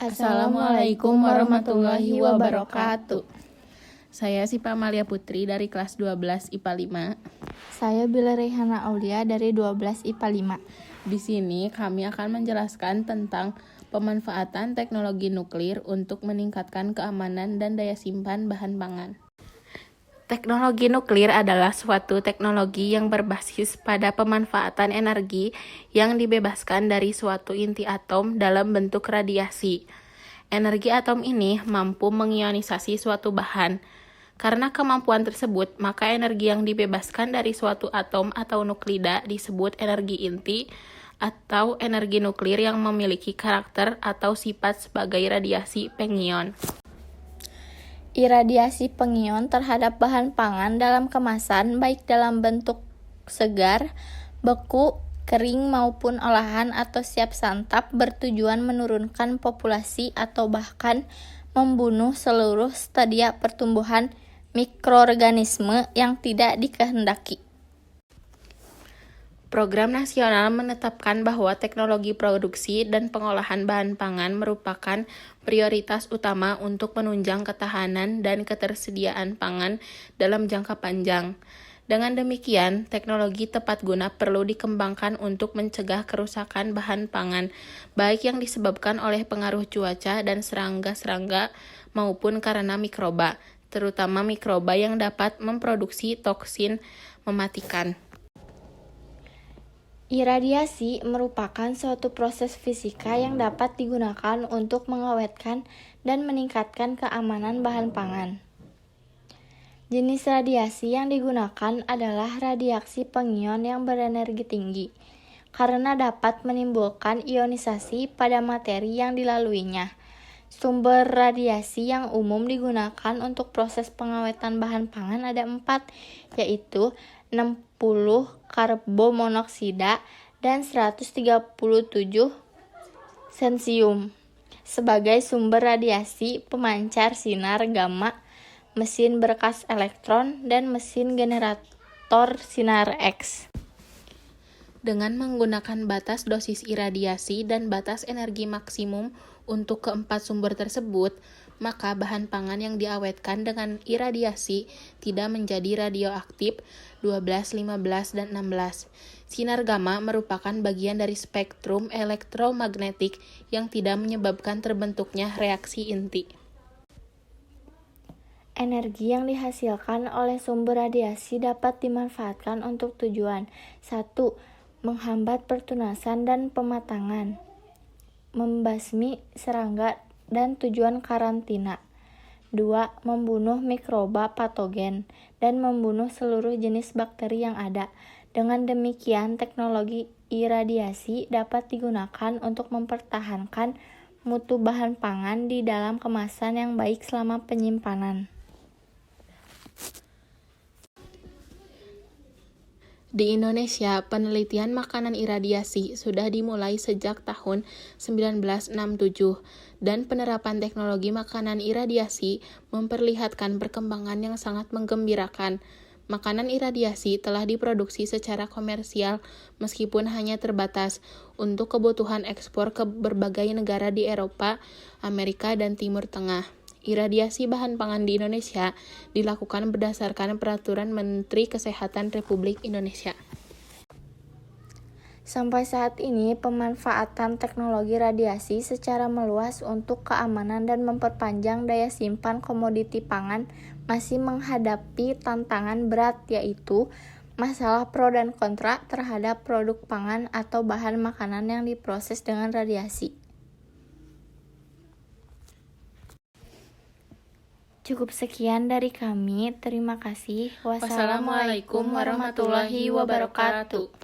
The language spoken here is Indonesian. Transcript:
Assalamualaikum warahmatullahi wabarakatuh. Saya Sipa Amalia Putri dari kelas 12 IPA 5. Saya Bila Rehana Aulia dari 12 IPA 5. Di sini kami akan menjelaskan tentang pemanfaatan teknologi nuklir untuk meningkatkan keamanan dan daya simpan bahan pangan. Teknologi nuklir adalah suatu teknologi yang berbasis pada pemanfaatan energi yang dibebaskan dari suatu inti atom dalam bentuk radiasi. Energi atom ini mampu mengionisasi suatu bahan. Karena kemampuan tersebut, maka energi yang dibebaskan dari suatu atom atau nuklida disebut energi inti atau energi nuklir yang memiliki karakter atau sifat sebagai radiasi pengion. Iradiasi pengion terhadap bahan pangan dalam kemasan baik dalam bentuk segar, beku, kering maupun olahan atau siap santap bertujuan menurunkan populasi atau bahkan membunuh seluruh stadia pertumbuhan mikroorganisme yang tidak dikehendaki. Program nasional menetapkan bahwa teknologi produksi dan pengolahan bahan pangan merupakan prioritas utama untuk menunjang ketahanan dan ketersediaan pangan dalam jangka panjang. Dengan demikian, teknologi tepat guna perlu dikembangkan untuk mencegah kerusakan bahan pangan, baik yang disebabkan oleh pengaruh cuaca dan serangga-serangga maupun karena mikroba, terutama mikroba yang dapat memproduksi toksin mematikan. Iradiasi merupakan suatu proses fisika yang dapat digunakan untuk mengawetkan dan meningkatkan keamanan bahan pangan. Jenis radiasi yang digunakan adalah radiasi pengion yang berenergi tinggi, karena dapat menimbulkan ionisasi pada materi yang dilaluinya. Sumber radiasi yang umum digunakan untuk proses pengawetan bahan pangan ada 4, yaitu 60 karbomonoksida dan 137 sensium sebagai sumber radiasi pemancar sinar gamma, mesin berkas elektron, dan mesin generator sinar X. Dengan menggunakan batas dosis iradiasi dan batas energi maksimum untuk keempat sumber tersebut, maka bahan pangan yang diawetkan dengan iradiasi tidak menjadi radioaktif 12, 15, dan 16. Sinar gamma merupakan bagian dari spektrum elektromagnetik yang tidak menyebabkan terbentuknya reaksi inti. Energi yang dihasilkan oleh sumber radiasi dapat dimanfaatkan untuk tujuan 1. Menghambat pertunasan dan pematangan, membasmi serangga dan tujuan karantina. 2. Membunuh mikroba patogen dan membunuh seluruh jenis bakteri yang ada. Dengan demikian, teknologi iradiasi dapat digunakan untuk mempertahankan mutu bahan pangan di dalam kemasan yang baik selama penyimpanan. Di Indonesia, penelitian makanan iradiasi sudah dimulai sejak tahun 1967 dan penerapan teknologi makanan iradiasi memperlihatkan perkembangan yang sangat menggembirakan. Makanan iradiasi telah diproduksi secara komersial meskipun hanya terbatas untuk kebutuhan ekspor ke berbagai negara di Eropa, Amerika, dan Timur Tengah. Iradiasi bahan pangan di Indonesia dilakukan berdasarkan Peraturan Menteri Kesehatan Republik Indonesia. Sampai saat ini, pemanfaatan teknologi radiasi secara meluas untuk keamanan dan memperpanjang daya simpan komoditi pangan masih menghadapi tantangan berat, yaitu masalah pro dan kontra terhadap produk pangan atau bahan makanan yang diproses dengan radiasi. Cukup sekian dari kami. Terima kasih. Wassalamualaikum warahmatullahi wabarakatuh.